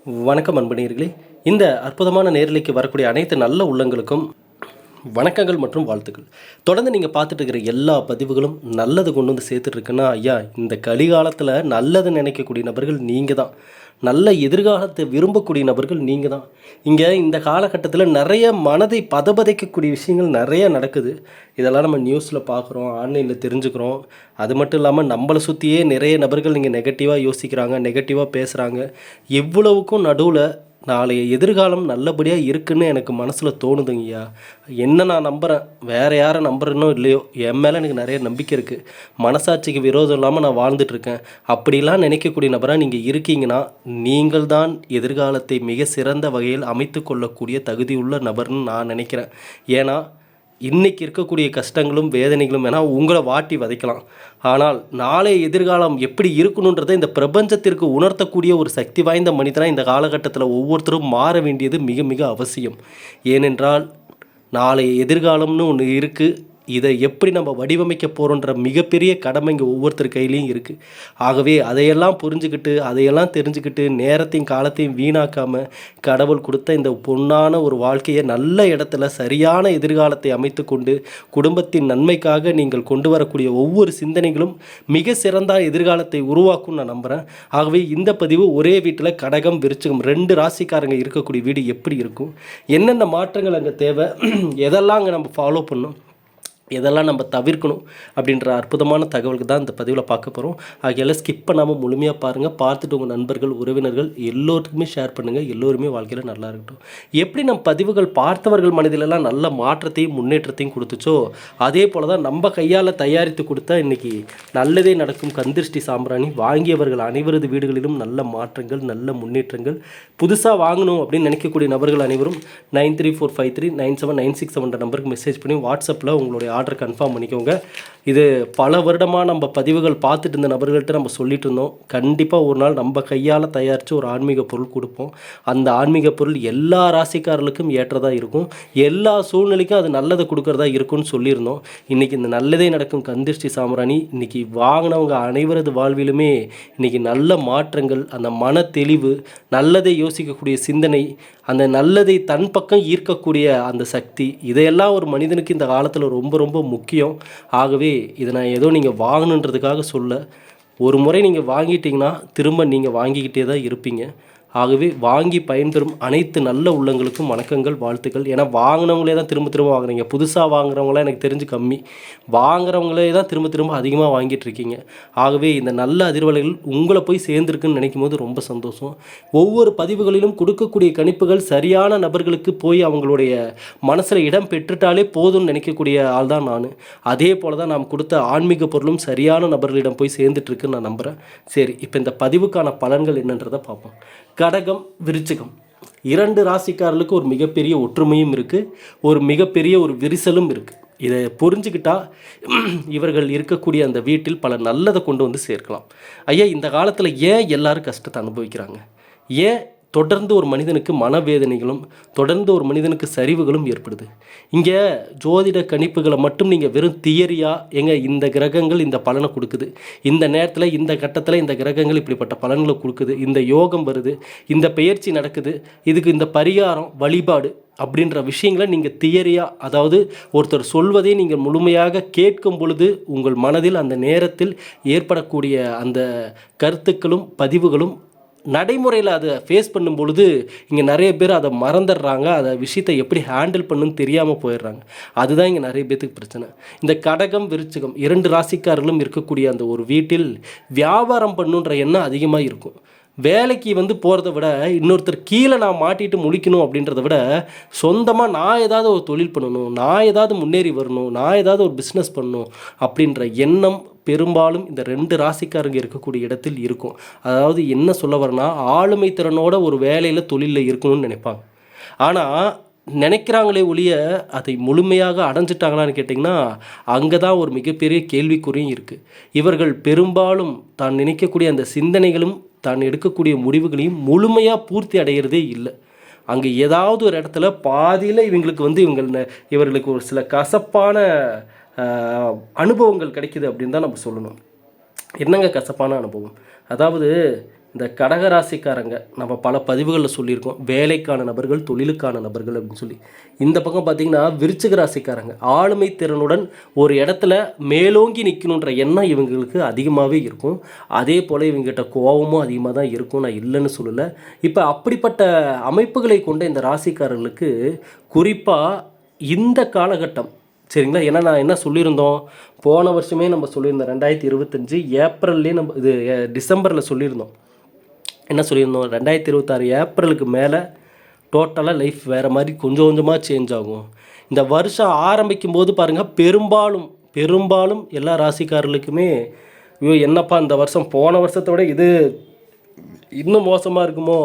வணக்கம் அன்பனேயர்களே. இந்த அற்புதமான நேரலைக்கு வரக்கூடிய அனைத்து நல்ல உள்ளங்களுக்கும் வணக்கங்கள் மற்றும் வாழ்த்துக்கள். தொடர்ந்து நீங்கள் பார்த்துட்டு இருக்கிற எல்லா பதிவுகளும் நல்லது கொண்டு வந்து சேர்த்துட்ருக்குன்னா, ஐயா இந்த கலிகாலத்தில் நல்லது நினைக்கக்கூடிய நபர்கள் நீங்கள் தான். நல்ல எதிர்காலத்தை விரும்பக்கூடிய நபர்கள் நீங்கள் தான். இங்கே இந்த காலகட்டத்தில் நிறைய மனதை பதபதைக்கக்கூடிய விஷயங்கள் நிறைய நடக்குது. இதெல்லாம் நம்ம நியூஸில் பார்க்குறோம், ஆன்லைனில் தெரிஞ்சுக்கிறோம். அது மட்டும் இல்லாமல் நம்மளை சுற்றியே நிறைய நபர்கள் இங்கே நெகட்டிவாக யோசிக்கிறாங்க, நெகட்டிவாக பேசுகிறாங்க. இவ்வளவுக்கும் நடுவில் நாளைய எதிர்காலம் நல்லபடியாக இருக்குன்னு எனக்கு மனசில் தோணுதுங்கய்யா. என்ன நான் நம்புகிறேன், வேறு யாரை நம்புறேனோ இல்லையோ, என் மேலே எனக்கு நிறைய நம்பிக்கை இருக்குது. மனசாட்சிக்கு விரோதம் இல்லாமல் நான் வாழ்ந்துட்டுருக்கேன். அப்படிலாம் நினைக்கக்கூடிய நபராக நீங்கள் இருக்கீங்கன்னா, நீங்கள் தான் எதிர்காலத்தை மிக சிறந்த வகையில் அமைத்து கொள்ளக்கூடிய தகுதியுள்ள நபர்னு நான் நினைக்கிறேன். ஏன்னா இன்றைக்கி இருக்கக்கூடிய கஷ்டங்களும் வேதனைகளும் வேணால் உங்களை வாட்டி வதைக்கலாம். ஆனால் நாளைய எதிர்காலம் எப்படி இருக்கணுன்றதை இந்த பிரபஞ்சத்திற்கு உணர்த்தக்கூடிய ஒரு சக்தி வாய்ந்த மனிதனாக இந்த காலகட்டத்தில் ஒவ்வொருத்தரும் மாற வேண்டியது மிக மிக அவசியம். ஏனென்றால் நாளைய எதிர்காலம்னு ஒன்று இருக்குது. இதை எப்படி நம்ம வடிவமைக்க போகிறோன்ற மிகப்பெரிய கடமை இங்கே ஒவ்வொருத்தர் கையிலையும் இருக்குது. ஆகவே அதையெல்லாம் புரிஞ்சுக்கிட்டு, அதையெல்லாம் தெரிஞ்சுக்கிட்டு, நேரத்தையும் காலத்தையும் வீணாக்காமல் கடவுள் கொடுத்த இந்த பொன்னான ஒரு வாழ்க்கையை நல்ல இடத்துல சரியான எதிர்காலத்தை அமைத்து கொண்டு குடும்பத்தின் நன்மைக்காக நீங்கள் கொண்டு வரக்கூடிய ஒவ்வொரு சிந்தனைகளும் மிக சிறந்த எதிர்காலத்தை உருவாக்கும் நான் நம்புகிறேன். ஆகவே இந்த பதிவு ஒரே வீட்டில் கடகம் விருச்சிகம் 2 ராசிக்காரங்க இருக்கக்கூடிய வீடு எப்படி இருக்கும், என்னென்ன மாற்றங்கள் அங்கே தேவை, எதெல்லாம் அங்கே நம்ம ஃபாலோ பண்ணணும், இதெல்லாம் நம்ம தவிர்க்கணும் அப்படின்ற அற்புதமான தகவலுக்கு தான் இந்த பதிவில் பார்க்க போகிறோம். ஆகையால் ஸ்கிப் பண்ணாமல் முழுமையாக பாருங்கள். பார்த்துட்டு உங்கள் நண்பர்கள், உறவினர்கள் எல்லோருக்குமே ஷேர் பண்ணுங்கள். எல்லோருமே வாழ்க்கையில் நல்லா இருக்கட்டும். எப்படி நம்ம பதிவுகள் பார்த்தவர்கள் மனதிலெல்லாம் நல்ல மாற்றத்தையும் முன்னேற்றத்தையும் கொடுத்துச்சோ, அதே போல் தான் நம்ம கையால் தயாரித்து கொடுத்தா இன்றைக்கி நல்லதே நடக்கும் கந்திருஷ்டி சாம்பிராணி வாங்கியவர்கள் அனைவரது வீடுகளிலும் நல்ல மாற்றங்கள், நல்ல முன்னேற்றங்கள். புதுசாக வாங்கணும் அப்படின்னு நினைக்கக்கூடிய நபர்கள் அனைவரும் 9345397996 நம்பருக்கு மெசேஜ் பண்ணி வாட்ஸ்அப்பில் உங்களுடைய ஆர்டர் கன்ஃபார்ம் பண்ணிக்கோங்க. இது பல வருடமாக நம்ம பதிவுகள் பார்த்துட்டு இருந்த நபர்கள்ட்ட நம்ம சொல்லிட்டு இருந்தோம். கண்டிப்பாக ஒரு நாள் நம்ம கையால் தயாரித்து ஒரு ஆன்மீக பொருள் கொடுப்போம். அந்த ஆன்மீக பொருள் எல்லா ராசிக்காரர்களுக்கும் ஏற்றதாக இருக்கும், எல்லா சூழ்நிலைக்கும் அது நல்லதை கொடுக்கறதா இருக்கும்னு சொல்லியிருந்தோம். இன்றைக்கி இந்த நல்லதே நடக்கும் கந்திருஷ்டி சாம்பிராணி இன்றைக்கி வாங்கினவங்க அனைவரது வாழ்விலுமே இன்றைக்கி நல்ல மாற்றங்கள், அந்த மன தெளிவு, நல்லதை யோசிக்கக்கூடிய சிந்தனை, அந்த நல்லதை தன் பக்கம் ஈர்க்கக்கூடிய அந்த சக்தி, இதையெல்லாம் ஒரு மனிதனுக்கு இந்த காலத்தில் ரொம்ப ரொம்ப முக்கியம். ஆகவே இதை நான் ஏதோ நீங்கள் வாங்கணுன்றதுக்காக சொல்ல, ஒரு முறை நீங்கள் வாங்கிட்டீங்கன்னா திரும்ப நீங்கள் வாங்கிக்கிட்டே தான் இருப்பீங்க. ஆகவே வாங்கி பயன்பெறும் அனைத்து நல்ல உள்ளங்களுக்கும் வணக்கங்கள், வாழ்த்துக்கள். ஏன்னா வாங்கினவங்களே தான் திரும்ப திரும்ப வாங்குறீங்க. புதுசாக வாங்குறவங்களாம் எனக்கு தெரிஞ்சு கம்மி, வாங்குறவங்களே தான் திரும்ப திரும்ப அதிகமாக வாங்கிட்டு இருக்கீங்க. ஆகவே இந்த நல்ல அதிர்வலைகள் உங்களை போய் சேர்ந்துருக்குன்னு நினைக்கும் போது ரொம்ப சந்தோஷம். ஒவ்வொரு பதிவுகளிலும் கொடுக்கக்கூடிய கணிப்புகள் சரியான நபர்களுக்கு போய் அவங்களுடைய மனசில் இடம் பெற்றுட்டாலே போதும்னு நினைக்கக்கூடிய ஆள் தான் நான். அதே போல் தான் நாம் கொடுத்த ஆன்மீக பொருளும் சரியான நபர்களிடம் போய் சேர்ந்துட்டுருக்குன்னு நான் நம்புகிறேன். சரி, இப்போ இந்த பதிவுக்கான பலன்கள் என்னன்றதை பார்ப்போம். கடகம் விருச்சிகம் 2 ராசிக்காரர்களுக்கு ஒரு மிகப்பெரிய ஒற்றுமையும் இருக்குது, ஒரு மிகப்பெரிய ஒரு விரிசலும் இருக்குது. இதை புரிஞ்சுக்கிட்டால் இவர்கள் இருக்கக்கூடிய அந்த வீட்டில் பல நல்லதை கொண்டு வந்து சேர்க்கலாம். ஐயா இந்த காலத்தில் ஏன் எல்லாரும் கஷ்டத்தை அனுபவிக்கிறாங்க, ஏன் தொடர்ந்து ஒரு மனிதனுக்கு மனவேதனைகளும் தொடர்ந்து ஒரு மனிதனுக்கு சரிவுகளும் ஏற்படுது? இங்கே ஜோதிட கணிப்புகளை மட்டும் நீங்கள் வெறும் தியரியாக இந்த கிரகங்கள் இந்த பலனை கொடுக்குது, இந்த நேரத்தில் இந்த கட்டத்தில் இந்த கிரகங்கள் இப்படிப்பட்ட பலன்களை கொடுக்குது, இந்த யோகம் வருது, இந்த பெயர்ச்சி நடக்குது, இதுக்கு இந்த பரிகாரம் வழிபாடு அப்படின்ற விஷயங்களை நீங்கள் தியரியாக, அதாவது ஒருத்தர் சொல்வதை நீங்கள் முழுமையாக கேட்கும் பொழுது உங்கள் மனதில் அந்த நேரத்தில் ஏற்படக்கூடிய அந்த கருத்துக்களும் பதிவுகளும் நடைமுறையில் அதை ஃபேஸ் பண்ணும் பொழுது இங்கே நிறைய பேர் அதை மறந்துடுறாங்க. அதை விஷயத்தை எப்படி ஹேண்டில் பண்ணுன்னு தெரியாமல் போயிடுறாங்க. அதுதான் இங்கே நிறைய பேர்த்துக்கு பிரச்சனை. இந்த கடகம் விருச்சிகம் 2 ராசிக்காரர்களும் இருக்கக்கூடிய அந்த ஒரு வீட்டில் வியாபாரம் பண்ணுன்ற எண்ணம் அதிகமாக இருக்கும். வேலைக்கு போகிறத விட இன்னொருத்தர் கீழே நான் மாட்டிட்டு முழிக்கணும் அப்படின்றத விட சொந்தமாக நான் ஏதாவது ஒரு தொழில் பண்ணணும், நான் ஏதாவது முன்னேறி வரணும், நான் ஏதாவது ஒரு பிஸ்னஸ் பண்ணணும் அப்படின்ற எண்ணம் பெரும்பாலும் இந்த 2 ராசிக்காரங்க இருக்கக்கூடிய இடத்தில் இருக்கும். அதாவது என்ன சொல்ல வரேன்னா, ஆளுமை திறனோட ஒரு வேலையில் தொழிலில் இருக்கணும்னு நினைப்பாங்க. ஆனால் நினைக்கிறாங்களே ஒழிய அதை முழுமையாக அடைஞ்சிட்டாங்களான்னு கேட்டிங்கன்னா அங்கே தான் ஒரு மிகப்பெரிய கேள்விக்குறியும் இருக்குது. இவர்கள் பெரும்பாலும் தான் நினைக்கக்கூடிய அந்த சிந்தனைகளும் தான் எடுக்கக்கூடிய முடிவுகளையும் முழுமையாக பூர்த்தி அடைகிறதே இல்லை. அங்கே ஏதாவது ஒரு இடத்துல பாதியில் இவர்களுக்கு ஒரு சில கசப்பான அனுபவங்கள் கிடைக்கிது அப்படின்னு தான் நம்ம சொல்லணும். என்னங்க கசப்பான அனுபவம்? அதாவது இந்த கடகராசிக்காரங்க நம்ம பல பதிவுகளில் சொல்லியிருக்கோம், வேலைக்கான நபர்கள், தொழிலுக்கான நபர்கள் அப்படின்னு சொல்லி. இந்த பக்கம் பார்த்திங்கன்னா விருச்சிக ராசிக்காரங்க ஆளுமை திறனுடன் ஒரு இடத்துல மேலோங்கி நிற்கணுன்ற எண்ணம் இவங்களுக்கு அதிகமாகவே இருக்கும். அதே போல் இவங்ககிட்ட கோபமும் அதிகமாக தான் இருக்கும், நான் இல்லைன்னு சொல்லலை. இப்போ அப்படிப்பட்ட அமைப்புகளை கொண்ட இந்த ராசிக்காரர்களுக்கு குறிப்பாக இந்த காலகட்டம் சரிங்களா. ஏன்னா நான் என்ன சொல்லியிருந்தோம், போன வருஷமே நம்ம சொல்லியிருந்தோம் 2025 ஏப்ரல்லே நம்ம இது டிசம்பரில் சொல்லியிருந்தோம். என்ன சொல்லியிருந்தோம், 2026 ஏப்ரலுக்கு மேலே டோட்டலாக லைஃப் வேறு மாதிரி கொஞ்சம் கொஞ்சமாக சேஞ்ச் ஆகும். இந்த வருஷம் ஆரம்பிக்கும் போது பாருங்கள், பெரும்பாலும் எல்லா ராசிக்காரர்களுக்குமே ஐயோ என்னப்பா இந்த வருஷம் போன வருஷத்தை விட இது இன்னும் மோசமாக இருக்குமோ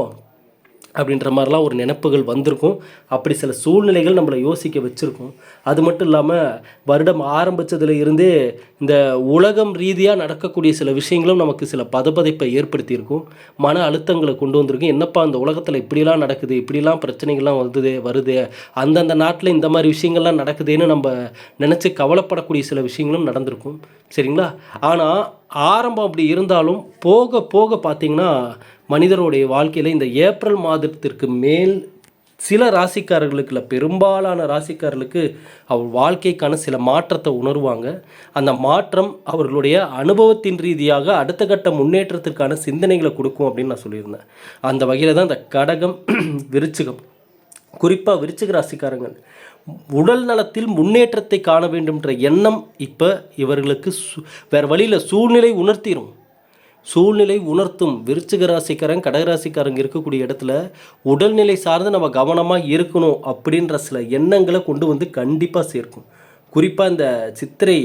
அப்படின்ற மாதிரிலாம் ஒரு நினைப்புகள் வந்திருக்கும். அப்படி சில சூழ்நிலைகள் நம்மளை யோசிக்க வச்சுருக்கும். அது மட்டும் இல்லாமல் வருடம் ஆரம்பித்ததுல இருந்தே இந்த உலகம் ரீதியாக நடக்கக்கூடிய சில விஷயங்களும் நமக்கு சில பதப்பதைப்பை ஏற்படுத்தியிருக்கும், மன அழுத்தங்களை கொண்டு வந்திருக்கும். என்னப்பா இந்த உலகத்தில் இப்படிலாம் நடக்குது, இப்படிலாம் பிரச்சனைகள்லாம் வருது, அந்தந்த நாட்டில் இந்த மாதிரி விஷயங்கள்லாம் நடக்குதுன்னு நம்ம நினச்சி கவலைப்படக்கூடிய சில விஷயங்களும் நடந்திருக்கும் சரிங்களா. ஆனால் ஆரம்பம் அப்படி இருந்தாலும் போக போக பார்த்திங்கன்னா மனிதருடைய வாழ்க்கையில் இந்த ஏப்ரல் மாதத்திற்கு மேல் சில ராசிக்காரர்களுக்கு இல்லை, பெரும்பாலான ராசிக்காரர்களுக்கு அவர் வாழ்க்கைக்கான சில மாற்றத்தை உணர்வாங்க. அந்த மாற்றம் அவர்களுடைய அனுபவத்தின் ரீதியாக அடுத்த கட்ட முன்னேற்றத்திற்கான சிந்தனைகளை கொடுக்கும் அப்படின்னு நான் சொல்லியிருந்தேன். அந்த வகையில் தான் இந்த கடகம், விருச்சிகம், குறிப்பாக விருச்சிக ராசிக்காரங்கள் உடல் நலத்தில் முன்னேற்றத்தை காண வேண்டும்ன்ற எண்ணம் இப்போ இவர்களுக்கு வேறு வழியில் சூழ்நிலை உணர்த்தும். விருச்சிக ராசிக்காரங்க, கடகராசிக்காரங்க இருக்கக்கூடிய இடத்துல உடல்நிலை சார்ந்து நம்ம கவனமாக இருக்கணும் அப்படின்ற சில எண்ணங்களை கொண்டு வந்து கண்டிப்பாக சேர்க்கும். குறிப்பாக இந்த சித்திரை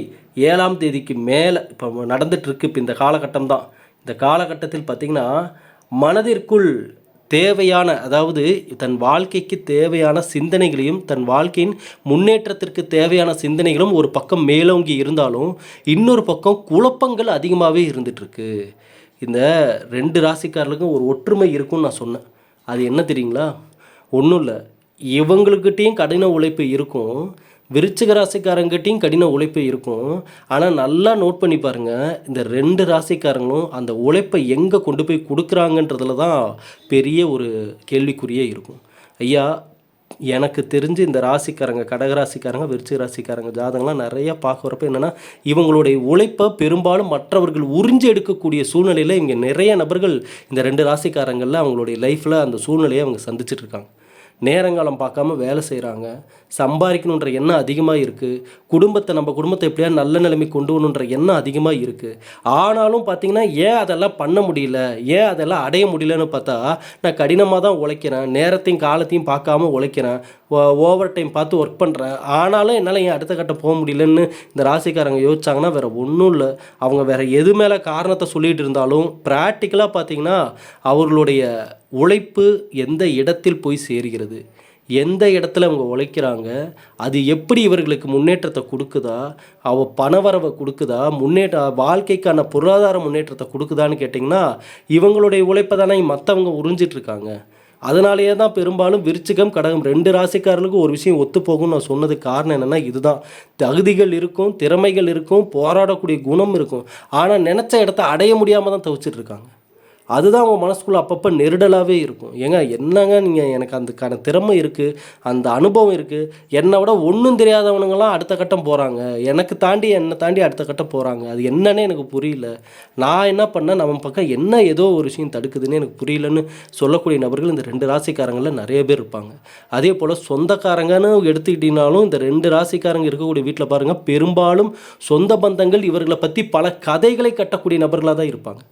7ஆம் தேதிக்கு மேலே இப்போ நடந்துகிட்ருக்கு. இப்போ இந்த காலகட்டம் தான். இந்த காலகட்டத்தில் பார்த்திங்கன்னா மனதிற்குள் தேவையான, அதாவது தன் வாழ்க்கைக்கு தேவையான சிந்தனைகளையும் தன் வாழ்க்கையின் முன்னேற்றத்திற்கு தேவையான சிந்தனைகளும் ஒரு பக்கம் மேலோங்கி இருந்தாலும் இன்னொரு பக்கம் குழப்பங்கள் அதிகமாகவே இருந்துகிட்ருக்கு. இந்த 2 ராசிக்காரர்களுக்கும் ஒரு ஒற்றுமை இருக்கும்னு நான் சொன்னேன். அது என்ன தெரியுங்களா, ஒன்றும் இல்லை, இவங்களுக்கிட்டேயும் கடின உழைப்பு இருக்கும், விருச்சிக ராசிக்காரங்கிட்டையும் கடின உழைப்பு இருக்கும். ஆனால் நல்லா நோட் பண்ணி பாருங்கள், இந்த 2 ராசிக்காரங்களும் அந்த உழைப்பை எங்கே கொண்டு போய் கொடுக்குறாங்கன்றதுல தான் பெரிய ஒரு கேள்விக்குறியே இருக்கும். ஐயா எனக்கு தெரிஞ்சு இந்த ராசிக்காரங்க, கடகராசிக்காரங்க, விருச்சிக ராசிக்காரங்க ஜாதகம்லாம் நிறையா பார்க்குறப்ப என்னென்னா, இவங்களுடைய உழைப்பை பெரும்பாலும் மற்றவர்கள் உறிஞ்சி எடுக்கக்கூடிய சூழ்நிலையில் இங்கே நிறைய நபர்கள் இந்த 2 ராசிக்காரங்களில் அவங்களுடைய லைஃப்பில் அந்த சூழ்நிலையை அவங்க சந்திச்சிட்ருக்காங்க. நேரங்காலம் பார்க்காம வேலை செய்கிறாங்க, சம்பாதிக்கணுன்ற எண்ணம் அதிகமாக இருக்குது, நம்ம குடும்பத்தை எப்படியா நல்ல நிலைமை கொண்டு வரணுன்ற எண்ணம் அதிகமாக இருக்குது. ஆனாலும் பார்த்திங்கன்னா ஏன் அதெல்லாம் பண்ண முடியல, ஏன் அதெல்லாம் அடைய முடியலன்னு பார்த்தா, நான் கடினமாக தான் உழைக்கிறேன், நேரத்தையும் காலத்தையும் பார்க்காம உழைக்கிறேன், ஓவர் டைம் பார்த்து ஒர்க் பண்ணுறேன், ஆனாலும் என்னால் ஏன் அடுத்த கட்டம் போக முடியலன்னு இந்த ராசிக்காரங்க யோசிச்சாங்கன்னா வேறு ஒன்றும் இல்லை. அவங்க வேறு எது மேலே காரணத்தை சொல்லிகிட்டு இருந்தாலும் ப்ராக்டிக்கலாக பார்த்திங்கன்னா அவர்களுடைய உழைப்பு எந்த இடத்தில் போய் சேர்கிறது, எந்த இடத்துல அவங்க உழைக்கிறாங்க, அது எப்படி இவர்களுக்கு முன்னேற்றத்தை கொடுக்குதா, பணவரவை கொடுக்குதா, வாழ்க்கைக்கான பொருளாதார முன்னேற்றத்தை கொடுக்குதான்னு கேட்டிங்கன்னா இவங்களுடைய உழைப்பை தானே மற்றவங்க உறிஞ்சிட்ருக்காங்க. அதனாலேயே தான் பெரும்பாலும் விருச்சிகம், கடகம் 2 ராசிக்காரர்களுக்கும் ஒரு விஷயம் ஒத்துப்போகும்னு நான் சொன்னதுக்கு காரணம் என்னென்னா இதுதான். தகுதிகள் இருக்கும், திறமைகள் இருக்கும், போராடக்கூடிய குணம் இருக்கும், ஆனால் நினச்ச இடத்த அடைய முடியாமல் தான் தவிச்சிட்ருக்காங்க. அதுதான் அவங்க மனசுக்குள்ளே அப்பப்போ நெருடலாகவே இருக்கும். ஏங்க என்னங்க நீங்கள், எனக்கு அதுக்கான திறமை இருக்குது, அந்த அனுபவம் இருக்குது, என்னை விட ஒன்றும் தெரியாதவனுங்களாம் அடுத்த கட்டம் போகிறாங்க, என்னை தாண்டி அடுத்த கட்டம் போகிறாங்க, அது என்னன்னே எனக்கு புரியல, நான் என்ன பண்ணேன், நம்ம பக்கம் என்ன ஏதோ ஒரு விஷயம் தடுக்குதுன்னு எனக்கு புரியலன்னு சொல்லக்கூடிய நபர்கள் இந்த 2 ராசிக்காரங்களில் நிறைய பேர் இருப்பாங்க. அதே போல் சொந்தக்காரங்கன்னு எடுத்துக்கிட்டிங்கனாலும் இந்த 2 ராசிக்காரங்க இருக்கக்கூடிய வீட்டில் பாருங்கள், பெரும்பாலும் சொந்த பந்தங்கள் இவர்களை பற்றி பல கதைகளை கட்டக்கூடிய நபர்களாக தான் இருப்பாங்க.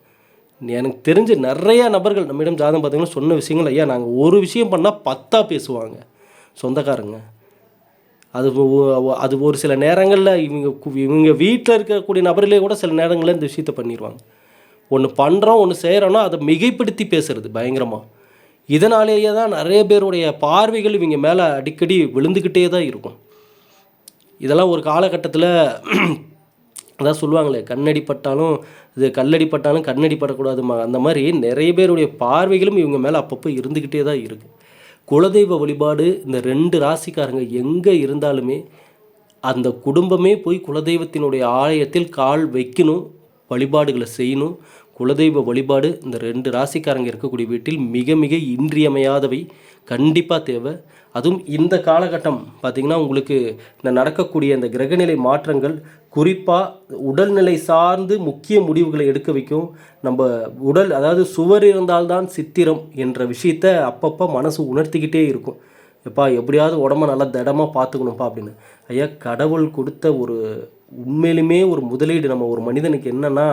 எனக்கு தெரிஞ்சு நிறையா நபர்கள் நம்மிடம் ஜாதகம் பார்த்தீங்கன்னா சொன்ன விஷயங்கள், ஐயா நாங்கள் ஒரு விஷயம் பண்ணால் 10 பேசுவாங்க சொந்தக்காரங்க. அது ஒரு சில நேரங்களில் இவங்க வீட்டில் இருக்கக்கூடிய நபர்களே கூட சில நேரங்களில் இந்த விஷயத்தை பண்ணிடுவாங்க. ஒன்று பண்ணுறோம், ஒன்று செய்கிறோன்னா அதை மிகைப்படுத்தி பேசுகிறது பயங்கரமாக. இதனாலேயே தான் நிறைய பேருடைய பார்வைகள் இவங்க மேலே அடிக்கடி விழுந்துக்கிட்டே தான் இருக்கும். இதெல்லாம் ஒரு காலகட்டத்தில் அதான் சொல்லுவாங்களே, கண்ணடிப்பட்டாலும் கண்ணடிப்படக்கூடாதுமா, அந்த மாதிரி நிறைய பேருடைய பார்வைகளும் இவங்க மேலே அப்பப்போ இருந்துக்கிட்டே தான் இருக்குது. குலதெய்வ வழிபாடு இந்த 2 ராசிக்காரங்க எங்கே இருந்தாலுமே அந்த குடும்பமே போய் குலதெய்வத்தினுடைய ஆலயத்தில் கால் வைக்கணும், வழிபாடுகளை செய்யணும். குலதெய்வ வழிபாடு இந்த 2 ராசிக்காரங்க இருக்கக்கூடிய வீட்டில் மிக மிக இன்றியமையாதவை, கண்டிப்பாக தேவை. அதுவும் இந்த காலகட்டம் பார்த்திங்கன்னா உங்களுக்கு இந்த நடக்கக்கூடிய இந்த கிரகநிலை மாற்றங்கள் குறிப்பாக உடல்நிலை சார்ந்து முக்கிய முடிவுகளை எடுக்க வைக்கும். நம்ம உடல் அதாவது சுவர் இருந்தால்தான் சித்திரம் என்ற விஷயத்தை அப்பப்போ மனசு உணர்த்திக்கிட்டே இருக்கும். எப்பா எப்படியாவது உடம்ப நல்லா திடமாக பார்த்துக்கணும்ப்பா அப்படின்னு. ஐயா கடவுள் கொடுத்த ஒரு உண்மையிலுமே ஒரு முதலீடு நம்ம ஒரு மனிதனுக்கு என்னென்னா,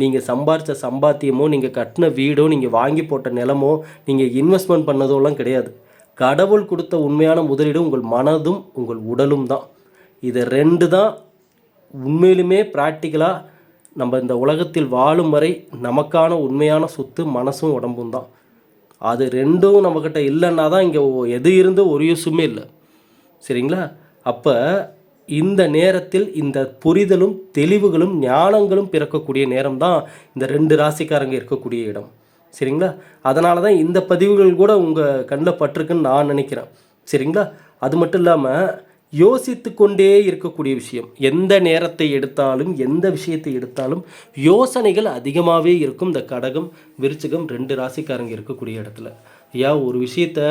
நீங்கள் சம்பாரித்த சம்பாத்தியமோ, நீங்கள் கட்டின வீடோ, நீங்கள் வாங்கி போட்ட நிலமோ, நீங்கள் இன்வெஸ்ட்மெண்ட் பண்ணதோலாம் கிடையாது. கடவுள் கொடுத்த உண்மையான முதலீடு உங்கள் மனதும் உங்கள் உடலும் தான். இது 2 தான் உண்மையிலுமே ப்ராக்டிக்கலாக நம்ம இந்த உலகத்தில் வாழும் வரை நமக்கான உண்மையான சொத்து மனசும் உடம்பும் தான். அது 2ம் நம்மக்கிட்ட இல்லைன்னா தான் இங்கே எது இருந்தோ ஒரு யூஸுமே இல்லை. சரிங்களா? அப்போ இந்த நேரத்தில் இந்த புரிதலும் தெளிவுகளும் ஞானங்களும் பிறக்கக்கூடிய நேரம் தான் இந்த 2 ராசிக்காரங்க இருக்கக்கூடிய இடம். சரிங்களா? அதனால தான் இந்த பதிவுகள் கூட உங்கள் கண்ணில் பட்டிருக்குன்னு நான் நினைக்கிறேன். சரிங்களா? அது மட்டும் இல்லாமல் யோசித்து கொண்டே இருக்கக்கூடிய விஷயம், எந்த நேரத்தை எடுத்தாலும் எந்த விஷயத்தை எடுத்தாலும் யோசனைகள் அதிகமாகவே இருக்கும். இந்த கடகம் விருச்சிகம் 2 ராசிக்காரங்க இருக்கக்கூடிய இடத்துல ஐயா ஒரு விஷயத்த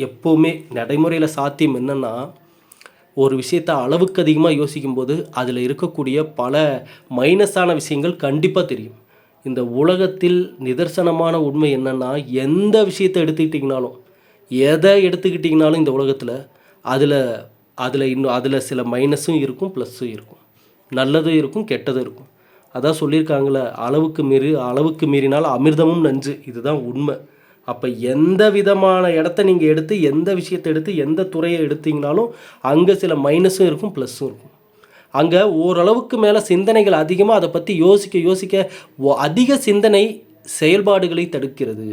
எப்போவுமே நடைமுறையில் சாத்தியம் என்னென்னா, ஒரு விஷயத்தை அளவுக்கு அதிகமாக யோசிக்கும்போது அதில் இருக்கக்கூடிய பல மைனஸான விஷயங்கள் கண்டிப்பாக தெரியும். இந்த உலகத்தில் நிதர்சனமான உண்மை என்னென்னா, எந்த விஷயத்தை எடுத்துக்கிட்டிங்கனாலும் எதை எடுத்துக்கிட்டிங்கனாலும் இந்த உலகத்தில் அதில் சில மைனஸும் இருக்கும் ப்ளஸ்ஸும் இருக்கும், நல்லதும் இருக்கும் கெட்டதும் இருக்கும். அதான் சொல்லியிருக்காங்களே, அளவுக்கு மீறினால் அமிர்தமும் நஞ்சு. இதுதான் உண்மை. அப்போ எந்த விதமான இடத்த நீங்கள் எடுத்து எந்த விஷயத்தை எடுத்து எந்த துறையை எடுத்தீங்கனாலும் அங்கே சில மைனஸும் இருக்கும் ப்ளஸ்ஸும் இருக்கும். அங்கே ஓரளவுக்கு மேலே சிந்தனைகள் அதிகமாக அதை பற்றி யோசிக்க அதிக சிந்தனை செயல்பாடுகளை தடுக்கிறது.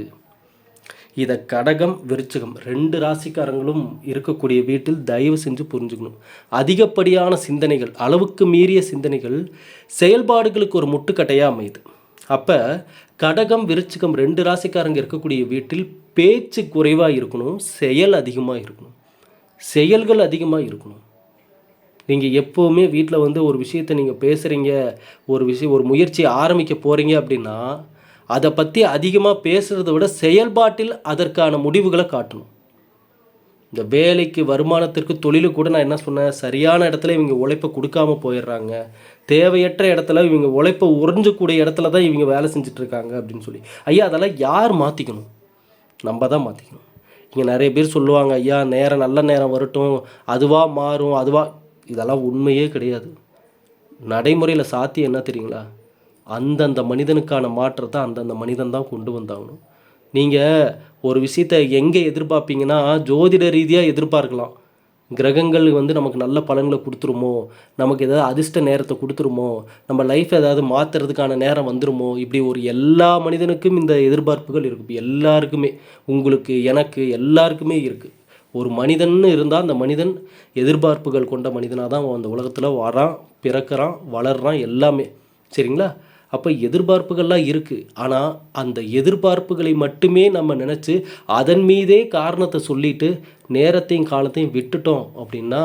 இதை கடகம் விருச்சிகம் 2 ராசிக்காரங்களும் இருக்கக்கூடிய வீட்டில் தயவு செஞ்சு புரிஞ்சுக்கணும். அதிகப்படியான சிந்தனைகள், அளவுக்கு மீறிய சிந்தனைகள் செயல்பாடுகளுக்கு ஒரு முட்டுக்கட்டையாக அமையுது. அப்போ கடகம் விருச்சிகம் 2 ராசிக்காரங்க இருக்கக்கூடிய வீட்டில் பேச்சு குறைவாக இருக்கணும், செயல் அதிகமாக இருக்கணும், செயல்கள் அதிகமாக இருக்கணும். நீங்கள் எப்போவுமே வீட்டில் ஒரு விஷயத்தை நீங்கள் பேசுகிறீங்க, ஒரு முயற்சியை ஆரம்பிக்க போகிறீங்க அப்படின்னா அதை பற்றி அதிகமாக பேசுகிறத விட செயல்பாட்டில் அதற்கான முடிவுகளை காட்டணும். இந்த வேலைக்கு வருமானத்திற்கு தொழிலுக்கு கூட நான் என்ன சொன்னேன், சரியான இடத்துல இவங்க உழைப்பை கொடுக்காமல் போயிடுறாங்க, தேவையற்ற இடத்துல இவங்க உழைப்பை உறிஞ்சக்கூடிய இடத்துல தான் இவங்க வேலை செஞ்சிட்ருக்காங்க அப்படின்னு சொல்லி. ஐயா அதெல்லாம் யார் மாற்றிக்கணும்? நம்ம தான் மாற்றிக்கணும். இங்கே நிறைய பேர் சொல்லுவாங்க, ஐயா நேரம் நல்ல நேரம் வரட்டும், அதுவாக மாறும், இதெல்லாம் உண்மையே கிடையாது. நடைமுறையில் சாத்தியம் என்ன தெரியுங்களா? அந்தந்த மனிதனுக்கான மாற்றத்தை அந்தந்த மனிதன் தான் கொண்டு வந்தாகணும். நீங்கள் ஒரு விஷயத்தை எங்கே எதிர்பார்ப்பீங்கன்னா, ஜோதிட ரீதியாக எதிர்பார்க்கலாம். கிரகங்கள் நமக்கு நல்ல பலன்களை கொடுத்துருமோ, நமக்கு ஏதாவது அதிர்ஷ்ட நேரத்தை கொடுத்துருமோ, நம்ம லைஃப் ஏதாவது மாற்றுறதுக்கான நேரம் வந்துருமோ, இப்படி எல்லா மனிதனுக்கும் இந்த எதிர்பார்ப்புகள் இருக்குது. எல்லாருக்குமே, உங்களுக்கு எனக்கு எல்லாருக்குமே இருக்குது. ஒரு மனிதன்னு இருந்தால் அந்த மனிதன் எதிர்பார்ப்புகள் கொண்ட மனிதனாக தான் அந்த உலகத்தில் வரான், பிறக்கிறான், வளர்றான், எல்லாமே. சரிங்களா? அப்போ எதிர்பார்ப்புகள்லாம் இருக்குது. ஆனால் அந்த எதிர்பார்ப்புகளை மட்டுமே நம்ம நினச்சி அதன் மீதே காரணத்தை சொல்லிவிட்டு நேரத்தையும் காலத்தையும் விட்டுட்டோம் அப்படின்னா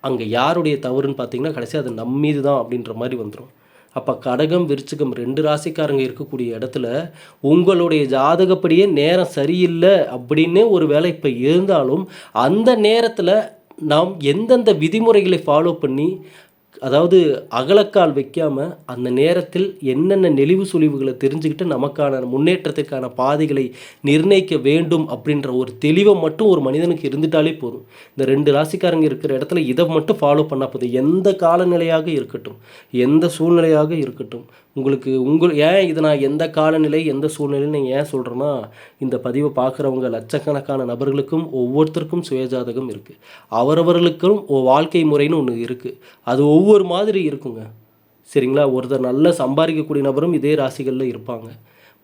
அங்கே யாருடைய தவறுன்னு பார்த்தீங்கன்னா கடைசி அது நம்ம மீது தான் அப்படின்ற மாதிரி வந்துடும். அப்போ கடகம் விருச்சிகம் 2 ராசிக்காரங்க இருக்கக்கூடிய இடத்துல உங்களுடைய ஜாதகப்படியே நேரம் சரியில்லை அப்படின்னே ஒரு வேலை இப்போ இருந்தாலும் அந்த நேரத்தில் நாம் எந்தெந்த விதிமுறைகளை ஃபாலோ பண்ணி, அதாவது அகலக்கால் வைக்காமல் அந்த நேரத்தில் என்னென்ன நெளிவு சுழிவுகளை தெரிஞ்சுக்கிட்டு நமக்கான முன்னேற்றத்திற்கான பாதைகளை நிர்ணயிக்க வேண்டும் அப்படின்ற ஒரு தெளிவை மட்டும் ஒரு மனிதனுக்கு இருந்துட்டாலே போதும். இந்த 2 ராசிக்காரங்க இருக்கிற இடத்துல இதை மட்டும் ஃபாலோ பண்ணால் போதும். எந்த காலநிலையாக இருக்கட்டும், எந்த சூழ்நிலையாக இருக்கட்டும், ஏன் இது நான் எந்த காலநிலை எந்த சூழ்நிலைன்னு நீங்கள் ஏன் சொல்கிறேன்னா, இந்த பதிவை பார்க்குறவங்க லட்சக்கணக்கான நபர்களுக்கும் ஒவ்வொருத்தருக்கும் சுயஜாதகம் இருக்குது. அவரவர்களுக்கும் வாழ்க்கை முறைன்னு ஒன்று இருக்குது. அது ஒவ்வொரு மாதிரி இருக்குங்க. சரிங்களா? ஒருத்தர் நல்லா சம்பாதிக்கக்கூடிய நபரும் இதே ராசிகளில் இருப்பாங்க.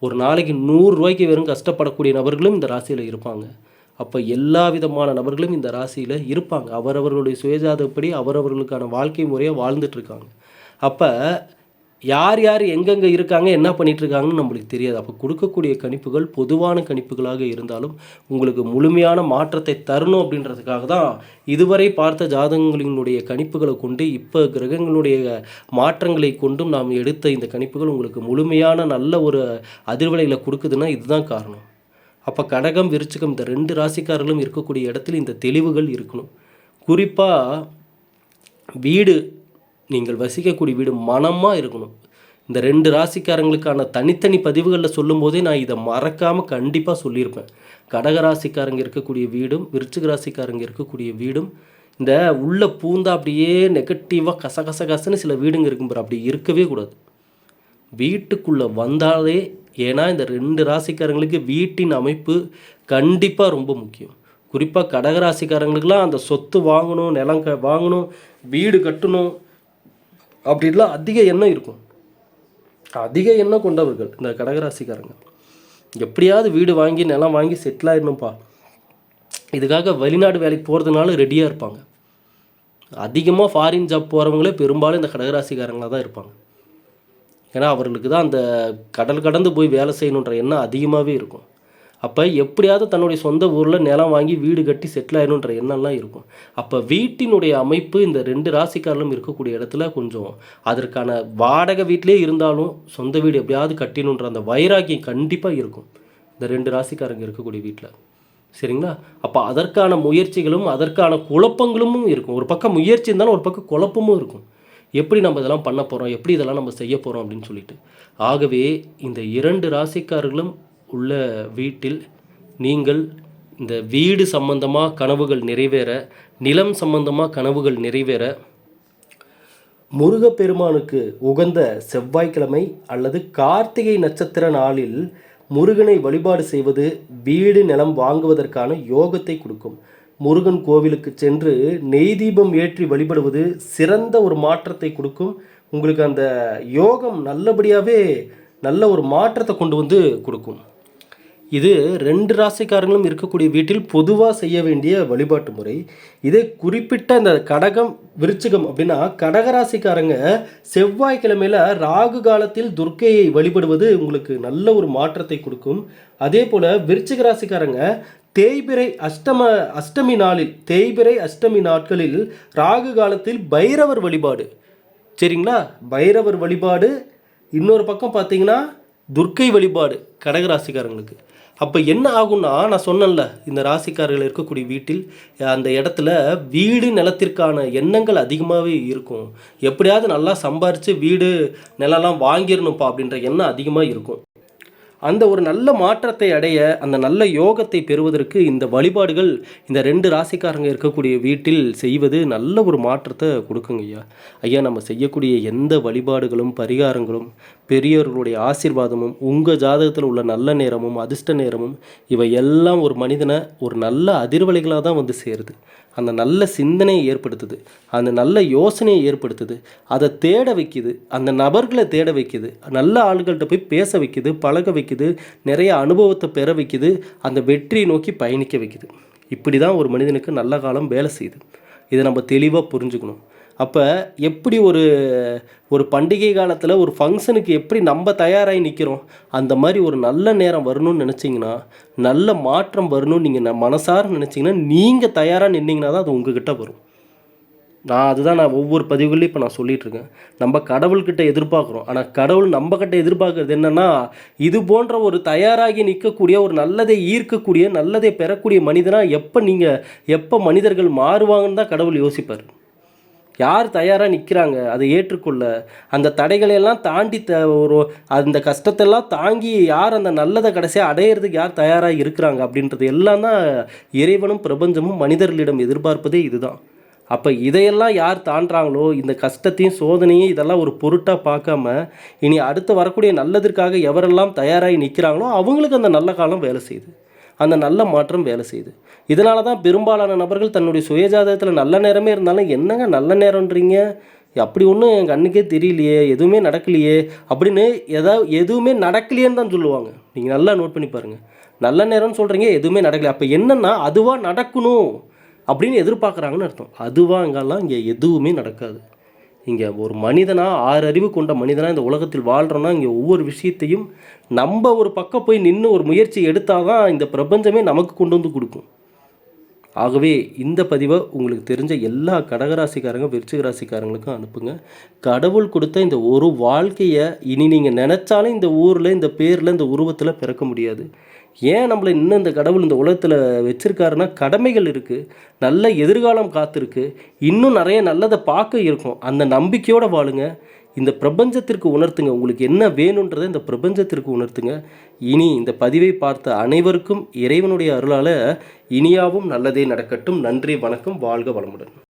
ஒரு நாளைக்கு 100 ரூபாய்க்கு வெறும் கஷ்டப்படக்கூடிய நபர்களும் இந்த ராசியில் இருப்பாங்க. அப்போ எல்லா விதமான நபர்களும் இந்த ராசியில் இருப்பாங்க. அவரவர்களுடைய சுயஜாதகப்படி அவரவர்களுக்கான வாழ்க்கை முறையை வாழ்ந்துட்டுருக்காங்க. அப்போ யார் யார் எங்கெங்கே இருக்காங்க, என்ன பண்ணிகிட்ருக்காங்கன்னு நம்மளுக்கு தெரியாது. அப்போ கொடுக்கக்கூடிய கணிப்புகள் பொதுவான கணிப்புகளாக இருந்தாலும் உங்களுக்கு முழுமையான மாற்றத்தை தரணும் அப்படின்றதுக்காக தான் இதுவரை பார்த்த ஜாதகங்களினுடைய கணிப்புகளை கொண்டு இப்போ கிரகங்களுடைய மாற்றங்களை கொண்டும் நாம் எடுத்த இந்த கணிப்புகள் உங்களுக்கு முழுமையான நல்ல ஒரு அதிர்வலைகளை கொடுக்குதுன்னா இதுதான் காரணம். அப்போ கடகம், விருச்சிகம் இந்த 2 ராசிக்காரர்களும் இருக்கக்கூடிய இடத்துல இந்த தெளிவுகள் இருக்கணும். குறிப்பாக வீடு, நீங்கள் வசிக்கக்கூடிய வீடு மனமாக இருக்கணும். இந்த 2 ராசிக்காரங்களுக்கான தனித்தனி பதிவுகளில் சொல்லும்போதே நான் இதை மறக்காமல் கண்டிப்பாக சொல்லியிருப்பேன். கடக ராசிக்காரங்க இருக்கக்கூடிய வீடும் விருச்சிக ராசிக்காரங்க இருக்கக்கூடிய வீடும் இந்த உள்ள பூந்தா அப்படியே நெகட்டிவாக கசகசன்னு சில வீடுங்க இருக்கும் பாரு, அப்படி இருக்கவே கூடாது. வீட்டுக்குள்ளே வந்தாலே, ஏன்னா இந்த 2 ராசிக்காரங்களுக்கு வீட்டின் அமைப்பு கண்டிப்பாக ரொம்ப முக்கியம். குறிப்பாக கடகராசிக்காரங்களுக்கெல்லாம் அந்த சொத்து வாங்கணும், நிலம் வாங்கணும், வீடு கட்டணும் அப்படின்லாம் அதிக எண்ணம் இருக்கும். அதிக எண்ணம் கொண்டவர்கள் இந்த கடகராசிக்காரங்க. எப்படியாவது வீடு வாங்கி நிலம் வாங்கி செட்டில் ஆகிடணும்ப்பா, இதுக்காக வெளிநாடு வேலைக்கு போகிறதுனால ரெடியாக இருப்பாங்க. அதிகமாக ஃபாரின் ஜாப் போகிறவங்களே பெரும்பாலும் இந்த கடகராசிக்காரங்களாக தான் இருப்பாங்க. ஏன்னா அவர்களுக்கு தான் அந்த கடல் கடந்து போய் வேலை செய்யணுன்ற எண்ணம் அதிகமாகவே இருக்கும். அப்போ எப்படியாவது தன்னுடைய சொந்த ஊரில் நிலம் வாங்கி வீடு கட்டி செட்டில் ஆகணுன்ற எண்ணம்லாம் இருக்கும். அப்போ வீட்டினுடைய அமைப்பு இந்த 2 ராசிக்காரர்களும் இருக்கக்கூடிய இடத்துல கொஞ்சம் அதற்கான வாடகை வீட்டிலே இருந்தாலும் சொந்த வீடு எப்படியாவது கட்டினுன்ற அந்த வைராக்கியம் கண்டிப்பாக இருக்கும் இந்த 2 ராசிக்காரங்க இருக்கக்கூடிய வீட்டில். சரிங்களா? அப்போ அதற்கான முயற்சிகளும் அதற்கான குழப்பங்களும் இருக்கும். ஒரு பக்கம் முயற்சி இருந்தாலும் ஒரு பக்கம் குழப்பமும் இருக்கும். எப்படி நம்ம இதெல்லாம் பண்ண போகிறோம், எப்படி இதெல்லாம் நம்ம செய்ய போகிறோம் அப்படின்னு சொல்லிட்டு. ஆகவே இந்த 2 ராசிக்காரர்களும் உள்ள வீட்டில் நீங்கள் இந்த வீடு சம்பந்தமாக கனவுகள் நிறைவேற, நிலம் சம்பந்தமாக கனவுகள் நிறைவேற, முருகப்பெருமானுக்கு உகந்த செவ்வாய்க்கிழமை அல்லது கார்த்திகை நட்சத்திர நாளில் முருகனை வழிபாடு செய்வது வீடு நிலம் வாங்குவதற்கான யோகத்தை கொடுக்கும். முருகன் கோவிலுக்கு சென்று நெய் தீபம் ஏற்றி வழிபடுவது சிறந்த ஒரு மாற்றத்தை கொடுக்கும். உங்களுக்கு அந்த யோகம் நல்லபடியாகவே நல்ல ஒரு மாற்றத்தை கொண்டு வந்து கொடுக்கும். இது 2 ராசிக்காரங்களும் இருக்கக்கூடிய வீட்டில் பொதுவாக செய்ய வேண்டிய வழிபாட்டு முறை. இதே குறிப்பிட்ட இந்த கடகம், விருச்சிகம் அப்படின்னா கடகராசிக்காரங்க செவ்வாய்க்கிழமையில் ராகு காலத்தில் துர்க்கையை வழிபடுவது உங்களுக்கு நல்ல ஒரு மாற்றத்தை கொடுக்கும். அதே போல் விருச்சிக ராசிக்காரங்க தேய்பிறை அஷ்டமி நாளில், தேய்பிறை அஷ்டமி நாட்களில் ராகு காலத்தில் பைரவர் வழிபாடு. சரிங்களா? பைரவர் வழிபாடு. இன்னொரு பக்கம் பார்த்தீங்கன்னா துர்க்கை வழிபாடு கடகராசிக்காரங்களுக்கு. அப்போ என்ன ஆகும்னா, நான் சொன்னேன்ல, இந்த ராசிக்காரர்கள் இருக்கக்கூடிய வீட்டில் அந்த இடத்துல வீடு நிலத்திற்கான எண்ணங்கள் அதிகமாகவே இருக்கும். எப்படியாவது நல்லா சம்பாரித்து வீடு நிலம்லாம் வாங்கிடணும்ப்பா அப்படின்ற எண்ணம் அதிகமாக இருக்கும். அந்த ஒரு நல்ல மாற்றத்தை அடைய, அந்த நல்ல யோகத்தை பெறுவதற்கு இந்த வழிபாடுகள் இந்த 2 ராசிக்காரங்க இருக்கக்கூடிய வீட்டில் செய்வது நல்ல ஒரு மாற்றத்தை கொடுக்குங்க ஐயா. ஐயா, நம்ம செய்யக்கூடிய எந்த வழிபாடுகளும் பரிகாரங்களும் பெரியவர்களுடைய ஆசீர்வாதமும் உங்கள் ஜாதகத்தில் உள்ள நல்ல நேரமும் அதிர்ஷ்ட நேரமும் இவை எல்லாம் ஒரு மனிதனை ஒரு நல்ல அதிர்வலைகளாக தான் வந்து சேருது. அந்த நல்ல சிந்தனையை ஏற்படுத்துது, அந்த நல்ல யோசனையை ஏற்படுத்துது, அதை தேட வைக்குது, அந்த நபர்களை தேட வைக்குது, நல்ல ஆள்கள்கிட்ட போய் பேச வைக்குது, பழக வைக்குது, நிறைய அனுபவத்தை பெற வைக்குது, அந்த வெற்றியை நோக்கி பயணிக்க வைக்குது. இப்படி தான் ஒரு மனிதனுக்கு நல்ல காலம் வேலை செய்யுது. இதை நம்ம தெளிவாக புரிஞ்சுக்கணும். அப்போ எப்படி ஒரு பண்டிகை காலத்தில் ஒரு ஃபங்க்ஷனுக்கு எப்படி நம்ம தயாராகி நிற்கிறோம், அந்த மாதிரி ஒரு நல்ல நேரம் வரணும்னு நினச்சிங்கன்னா, நல்ல மாற்றம் வரணும்னு நீங்கள் மனசார நினச்சிங்கன்னா, நீங்கள் தயாராக நின்னீங்கன்னா தான் அது உங்ககிட்ட வரும். அதுதான் நான் ஒவ்வொரு பதிவுகளையும் இப்போ நான் சொல்லிகிட்ருக்கேன். நம்ம கடவுள்கிட்ட எதிர்பார்க்குறோம், ஆனால் கடவுள் நம்மக்கிட்ட எதிர்பார்க்குறது என்னென்னா, இது போன்ற ஒரு தயாராகி நிற்கக்கூடிய, ஒரு நல்லதை ஈர்க்கக்கூடிய, நல்லதை பெறக்கூடிய மனிதனாக எப்போ மனிதர்கள் மாறுவாங்கன்னு தான் கடவுள் யோசிப்பார். யார் தயாராக நிற்கிறாங்க அதை ஏற்றுக்கொள்ள, அந்த தடைகளையெல்லாம் தாண்டி அந்த கஷ்டத்தெல்லாம் தாங்கி யார் அந்த நல்லதை கடைசியாக அடையிறதுக்கு யார் தயாராக இருக்கிறாங்க அப்படின்றது எல்லாம் தான் இறைவனும் பிரபஞ்சமும் மனிதர்களிடம் எதிர்பார்ப்பதே இதுதான். அப்போ இதையெல்லாம் யார் தாண்டுறாங்களோ, இந்த கஷ்டத்தையும் சோதனையும் இதெல்லாம் ஒரு பொருட்டாக பார்க்காம இனி அடுத்து வரக்கூடிய நல்லதற்காக எவரெல்லாம் தயாராகி நிற்கிறாங்களோ அவங்களுக்கு அந்த நல்ல காலம் வேலை செய்யுது, அந்த நல்ல மாற்றம் வேலை செய்யுது. இதனால தான் பெரும்பாலான நபர்கள் தன்னுடைய சுயஜாதகத்தில் நல்ல நேரமே இருந்தாலும், என்னங்க நல்ல நேரம்ன்றீங்க, அப்படி ஒன்றும் என் கண்ணுக்கே தெரியலையே, எதுவுமே நடக்கலையே அப்படின்னு எதுவுமே நடக்கலையேன்னு தான் சொல்லுவாங்க. நீங்கள் நல்லா நோட் பண்ணி பாருங்கள். நல்ல நேரம்னு சொல்கிறீங்க, எதுவுமே நடக்கலையே, அப்போ என்னென்னா அதுவாக நடக்கணும் அப்படின்னு எதிர்பார்க்குறாங்கன்னு அர்த்தம். அதுவாக இங்கே எதுவுமே நடக்காது. இங்கே ஒரு மனிதனாக 6 அறிவு கொண்ட மனிதனாக இந்த உலகத்தில் வாழ்கிறோன்னா இங்கே ஒவ்வொரு விஷயத்தையும் நம்ம ஒரு பக்கம் போய் நின்று ஒரு முயற்சி எடுத்தால் தான் இந்த பிரபஞ்சமே நமக்கு கொண்டு வந்து கொடுக்கும். ஆகவே இந்த பதிவை உங்களுக்கு தெரிஞ்ச எல்லா கடகராசிக்காரங்க விருச்சிக ராசிக்காரங்களுக்கும் அனுப்புங்க. கடவுள் கொடுத்த இந்த ஒரு வாழ்க்கையை இனி நீங்கள் நினச்சாலும் இந்த ஊரில் இந்த பேரில் இந்த உருவத்தில் பிறக்க முடியாது. ஏன் நம்மளை இன்னும் இந்த கடவுள் இந்த உலகத்தில் வச்சுருக்காருன்னா கடமைகள் இருக்குது, நல்ல எதிர்காலம் காத்திருக்கு, இன்னும் நிறைய நல்லதை பார்க்க இருக்கும். அந்த நம்பிக்கையோடு வாழுங்க. இந்த பிரபஞ்சத்திற்கு உணர்த்துங்க, உங்களுக்கு என்ன வேணுன்றதை இந்த பிரபஞ்சத்திற்கு உணர்த்துங்க. இனி இந்த பதிவை பார்த்த அனைவருக்கும் இறைவனுடைய அருளால் இனியாவும் நல்லதே நடக்கட்டும். நன்றி, வணக்கம், வாழ்க வளமுடன்.